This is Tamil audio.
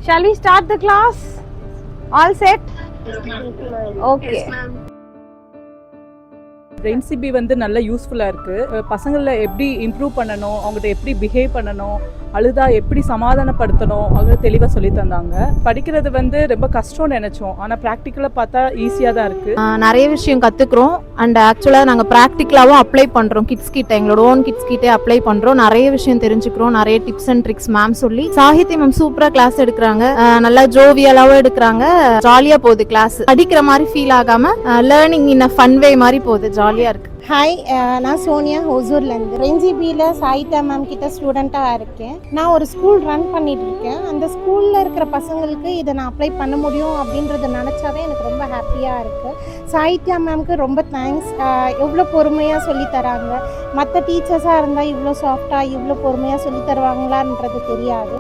Shall we start the class? All set? Okay. ரெயின்சிபி வந்து நல்ல யூஸ்ஃபுல்லாக இருக்குது. பசங்களை எப்படி இம்ப்ரூவ் பண்ணணும், அவங்ககிட்ட எப்படி பிஹேவ் பண்ணணும், அழுதா எப்படி சமாதானப்படுத்தணும், அவங்க தெளிவாக சொல்லி தந்தாங்க. படிக்கிறது வந்து ரொம்ப கஷ்டம்னு நினச்சோம், ஆனால் ப்ராக்டிக்கலாக பார்த்தா ஈஸியாக தான் இருக்குது. நிறைய விஷயம் கற்றுக்குறோம். அண்ட் ஆக்சுவலாக நாங்கள் ப்ராக்டிக்கலாகவும் அப்ளை பண்ணுறோம். கிட்ஸ் கிட்ட எங்களோட ஓன் கிட்ஸ் கிட்டே அப்ளை பண்ணுறோம். நிறைய விஷயம் தெரிஞ்சுக்கிறோம். நிறைய டிப்ஸ் அண்ட் ட்ரிக்ஸ் மேம் சொல்லி. சாகித்ய மேம் சூப்பராக கிளாஸ் எடுக்கிறாங்க. நல்லா ஜோவியலாகவும் எடுக்கிறாங்க. ஜாலியாக போகுது கிளாஸ். படிக்கிற மாதிரி ஃபீல் ஆகாமல் லேர்னிங் இன் அ ஃபன் வே மாதிரி போகுது. ஜாலியாக இருக்குது. ஹாய், நான் சோனியா ஹோசூர்லேருந்து ரெயின்சிபியில் சாகித்யா மேம் கிட்ட ஸ்டூடெண்ட்டாக இருக்கேன். நான் ஒரு ஸ்கூல் ரன் பண்ணிட்டு இருக்கேன். அந்த ஸ்கூலில் இருக்கிற பசங்களுக்கு இதை நான் அப்ளை பண்ண முடியும் அப்படின்றத நினச்சாவே எனக்கு ரொம்ப ஹாப்பியாக இருக்குது. சாகித்யா மேம்க்கு ரொம்ப தேங்க்ஸ். எவ்வளோ பொறுமையாக சொல்லித்தராங்க. மற்ற டீச்சர்ஸாக இருந்தால் இவ்வளோ சாஃப்டாக இவ்வளோ பொறுமையாக சொல்லி தருவாங்களான்றது தெரியாது.